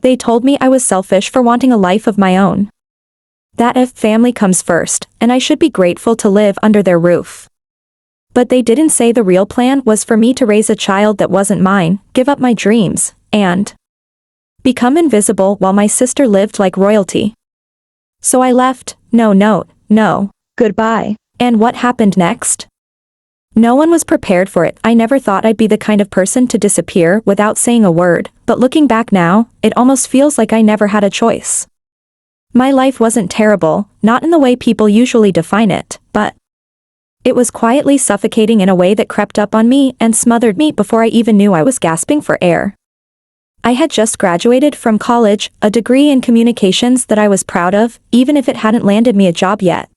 They told me I was selfish for wanting a life of my own. That if family comes first, and I should be grateful to live under their roof. But they didn't say the real plan was for me to raise a child that wasn't mine, give up my dreams, and become invisible while my sister lived like royalty. So I left, no note, no goodbye. And what happened next? No one was prepared for it. I never thought I'd be the kind of person to disappear without saying a word, but looking back now, it almost feels like I never had a choice. My life wasn't terrible, not in the way people usually define it, but it was quietly suffocating in a way that crept up on me and smothered me before I even knew I was gasping for air. I had just graduated from college, a degree in communications that I was proud of, even if it hadn't landed me a job yet.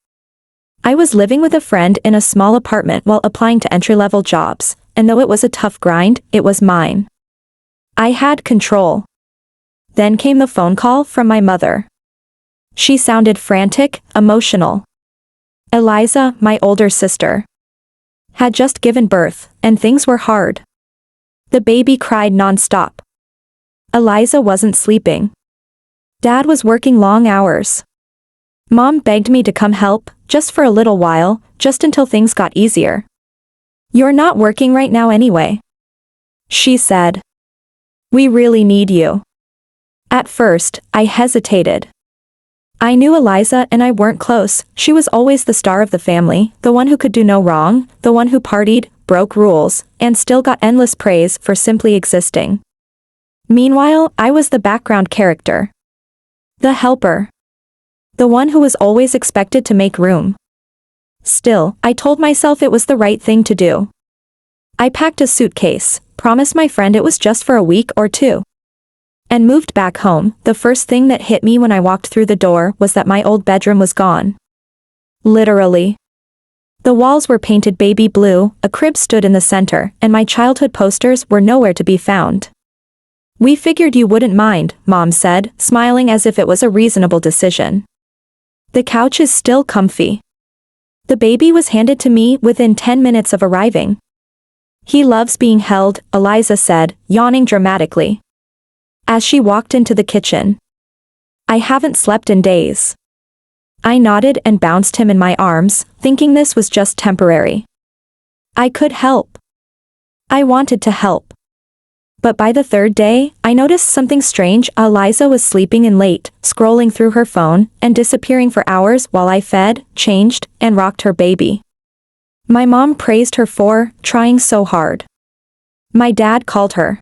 I was living with a friend in a small apartment while applying to entry-level jobs, and though it was a tough grind, it was mine. I had control. Then came the phone call from my mother. She sounded frantic, emotional. Eliza, my older sister, had just given birth, and things were hard. The baby cried non-stop. Eliza wasn't sleeping. Dad was working long hours. Mom begged me to come help, just for a little while, just until things got easier. "You're not working right now anyway," she said. "We really need you." At first, I hesitated. I knew Eliza and I weren't close. She was always the star of the family, the one who could do no wrong, the one who partied, broke rules, and still got endless praise for simply existing. Meanwhile, I was the background character. The helper. The one who was always expected to make room. Still, I told myself it was the right thing to do. I packed a suitcase, promised my friend it was just for a week or two, and moved back home. The first thing that hit me when I walked through the door was that my old bedroom was gone. Literally. The walls were painted baby blue, a crib stood in the center, and my childhood posters were nowhere to be found. "We figured you wouldn't mind," Mom said, smiling as if it was a reasonable decision. "The couch is still comfy." The baby was handed to me within 10 minutes of arriving. "He loves being held," Eliza said, yawning dramatically, as she walked into the kitchen. "I haven't slept in days." I nodded and bounced him in my arms, thinking this was just temporary. I could help. I wanted to help. But by the third day, I noticed something strange. Eliza was sleeping in late, scrolling through her phone, and disappearing for hours while I fed, changed, and rocked her baby. My mom praised her for trying so hard. My dad called her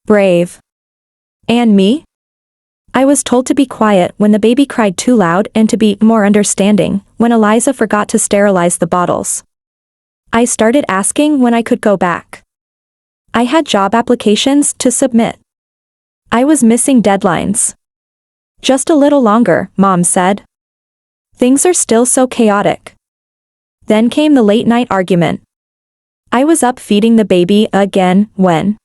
brave. And me? I was told to be quiet when the baby cried too loud and to be more understanding when Eliza forgot to sterilize the bottles. I started asking when I could go back. I had job applications to submit. I was missing deadlines. "Just a little longer," Mom said. "Things are still so chaotic." Then came the late-night argument. I was up feeding the baby again when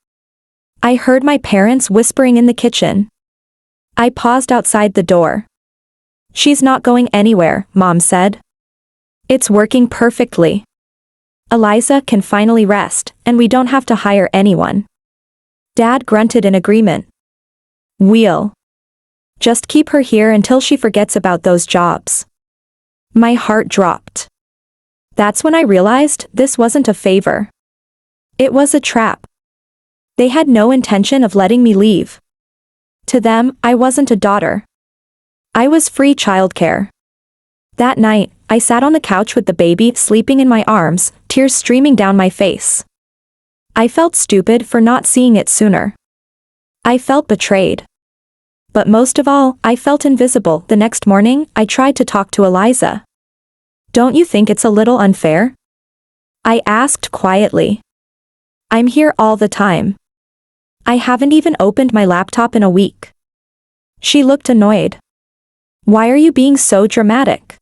I heard my parents whispering in the kitchen. I paused outside the door. "She's not going anywhere," Mom said. "It's working perfectly. Eliza can finally rest, and we don't have to hire anyone." Dad grunted in agreement. "We'll just keep her here until she forgets about those jobs." My heart dropped. That's when I realized this wasn't a favor. It was a trap. They had no intention of letting me leave. To them, I wasn't a daughter. I was free childcare. That night, I sat on the couch with the baby sleeping in my arms, tears streaming down my face. I felt stupid for not seeing it sooner. I felt betrayed. But most of all, I felt invisible. The next morning, I tried to talk to Eliza. "Don't you think it's a little unfair?" I asked quietly. "I'm here all the time. I haven't even opened my laptop in a week." She looked annoyed. "Why are you being so dramatic?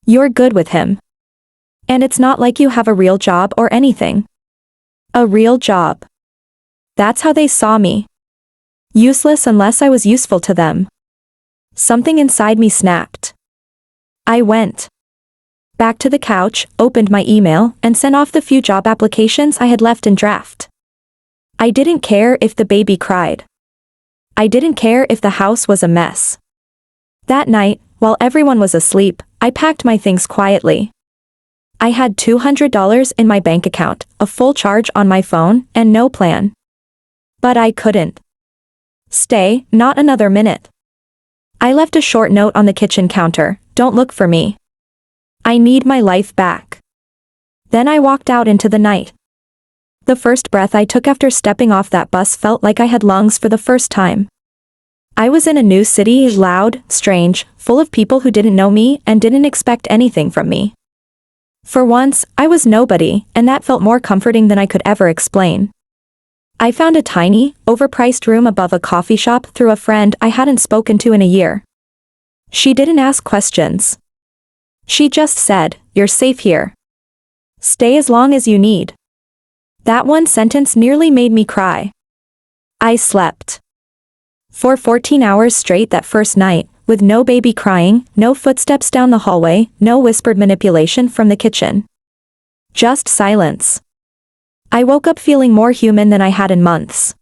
You're good with him. And it's not like you have a real job or anything." A real job. That's how they saw me. Useless unless I was useful to them. Something inside me snapped. I went back to the couch, opened my email, and sent off the few job applications I had left in draft. I didn't care if the baby cried. I didn't care if the house was a mess. That night, while everyone was asleep, I packed my things quietly. I had $200 in my bank account, a full charge on my phone, and no plan. But I couldn't stay, not another minute. I left a short note on the kitchen counter, "Don't look for me. I need my life back." Then I walked out into the night. The first breath I took after stepping off that bus felt like I had lungs for the first time. I was in a new city, loud, strange, full of people who didn't know me and didn't expect anything from me. For once, I was nobody, and that felt more comforting than I could ever explain. I found a tiny, overpriced room above a coffee shop through a friend I hadn't spoken to in a year. She didn't ask questions. She just said, "You're safe here. Stay as long as you need." That one sentence nearly made me cry. I slept for 14 hours straight that first night, with no baby crying, no footsteps down the hallway, no whispered manipulation from the kitchen. Just silence. I woke up feeling more human than I had in months.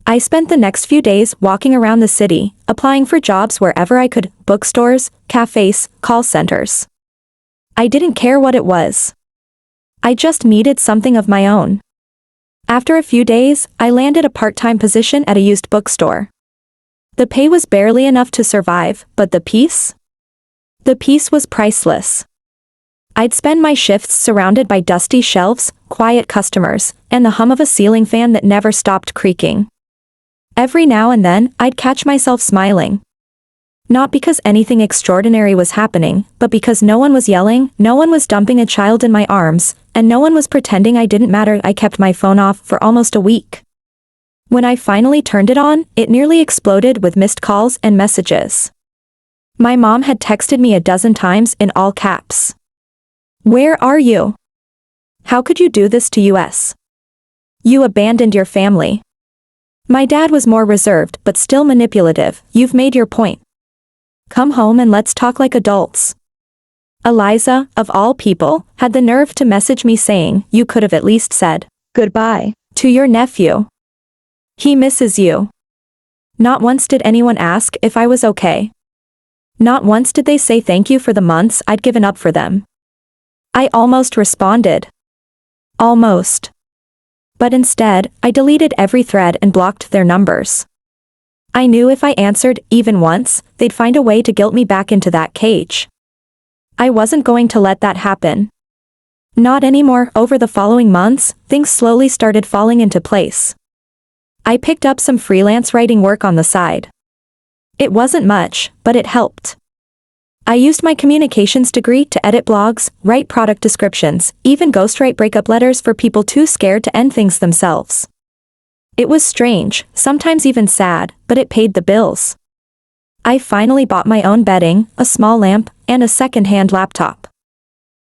I spent the next few days walking around the city, applying for jobs wherever I could, bookstores, cafes, call centers. I didn't care what it was. I just needed something of my own. After a few days, I landed a part-time position at a used bookstore. The pay was barely enough to survive, but the peace? The peace was priceless. I'd spend my shifts surrounded by dusty shelves, quiet customers, and the hum of a ceiling fan that never stopped creaking. Every now and then, I'd catch myself smiling. Not because anything extraordinary was happening, but because no one was yelling, no one was dumping a child in my arms, and no one was pretending I didn't matter. I kept my phone off for almost a week. When I finally turned it on, it nearly exploded with missed calls and messages. My mom had texted me a dozen times in all caps. "Where are you? How could you do this to us? You abandoned your family." My dad was more reserved but still manipulative. "You've made your point. Come home and let's talk like adults." Eliza, of all people, had the nerve to message me saying, "You could have at least said goodbye to your nephew. He misses you." Not once did anyone ask if I was okay. Not once did they say thank you for the months I'd given up for them. I almost responded. Almost. But instead, I deleted every thread and blocked their numbers. I knew if I answered, even once, they'd find a way to guilt me back into that cage. I wasn't going to let that happen. Not anymore. Over the following months, things slowly started falling into place. I picked up some freelance writing work on the side. It wasn't much, but it helped. I used my communications degree to edit blogs, write product descriptions, even ghostwrite breakup letters for people too scared to end things themselves. It was strange, sometimes even sad, but it paid the bills. I finally bought my own bedding, a small lamp, and a second-hand laptop.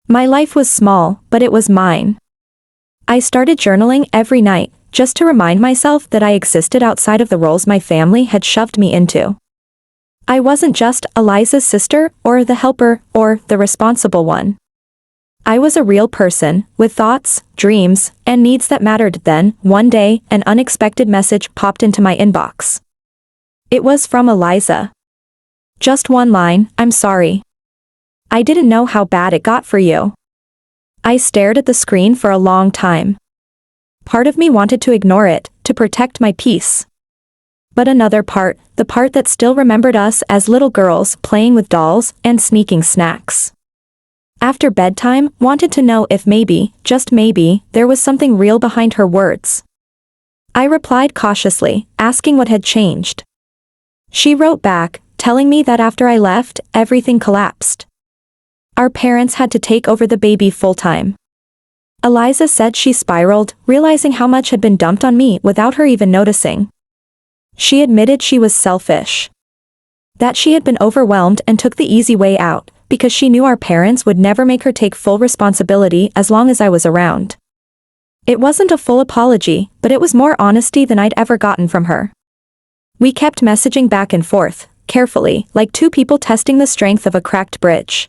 My life was small, but it was mine. I started journaling every night, just to remind myself that I existed outside of the roles my family had shoved me into. I wasn't just Eliza's sister, or the helper, or the responsible one. I was a real person, with thoughts, dreams, and needs that mattered. Then, one day, an unexpected message popped into my inbox. It was from Eliza. Just one line, "I'm sorry. I didn't know how bad it got for you." I stared at the screen for a long time. Part of me wanted to ignore it, to protect my peace. But another part, the part that still remembered us as little girls playing with dolls and sneaking snacks. After bedtime, wanted to know if maybe, just maybe, there was something real behind her words. I replied cautiously, asking what had changed. She wrote back, telling me that after I left, everything collapsed. Our parents had to take over the baby full-time. Eliza said she spiraled, realizing how much had been dumped on me without her even noticing. She admitted she was selfish. That she had been overwhelmed and took the easy way out, because she knew our parents would never make her take full responsibility as long as I was around. It wasn't a full apology, but it was more honesty than I'd ever gotten from her. We kept messaging back and forth, carefully, like two people testing the strength of a cracked bridge.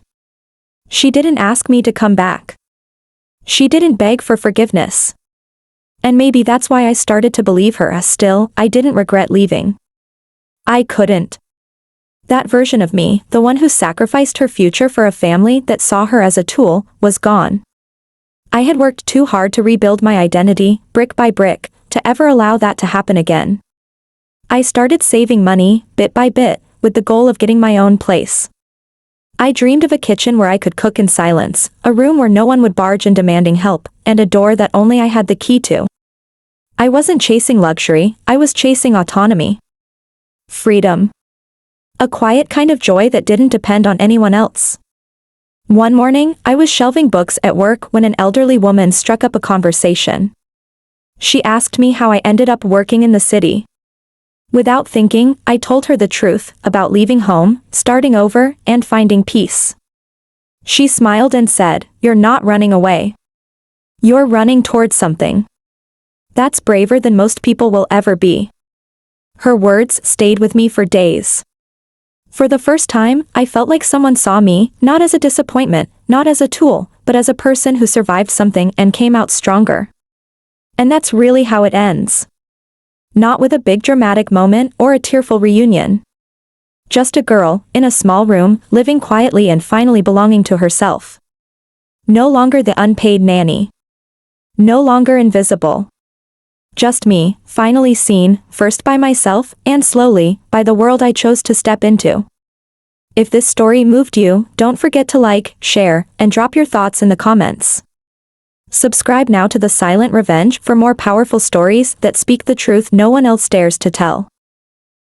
She didn't ask me to come back. She didn't beg for forgiveness. And maybe that's why I started to believe her. Still, I didn't regret leaving. I couldn't. That version of me, the one who sacrificed her future for a family that saw her as a tool, was gone. I had worked too hard to rebuild my identity, brick by brick, to ever allow that to happen again. I started saving money, bit by bit, with the goal of getting my own place. I dreamed of a kitchen where I could cook in silence, a room where no one would barge in demanding help, and a door that only I had the key to. I wasn't chasing luxury, I was chasing autonomy. Freedom. A quiet kind of joy that didn't depend on anyone else. One morning, I was shelving books at work when an elderly woman struck up a conversation. She asked me how I ended up working in the city. Without thinking, I told her the truth about leaving home, starting over, and finding peace. She smiled and said, "You're not running away. You're running towards something. That's braver than most people will ever be." Her words stayed with me for days. For the first time, I felt like someone saw me, not as a disappointment, not as a tool, but as a person who survived something and came out stronger. And that's really how it ends. Not with a big dramatic moment or a tearful reunion. Just a girl, in a small room, living quietly and finally belonging to herself. No longer the unpaid nanny. No longer invisible. Just me, finally seen, first by myself, and slowly, by the world I chose to step into. If this story moved you, don't forget to like, share, and drop your thoughts in the comments. Subscribe now to The Silent Revenge for more powerful stories that speak the truth no one else dares to tell.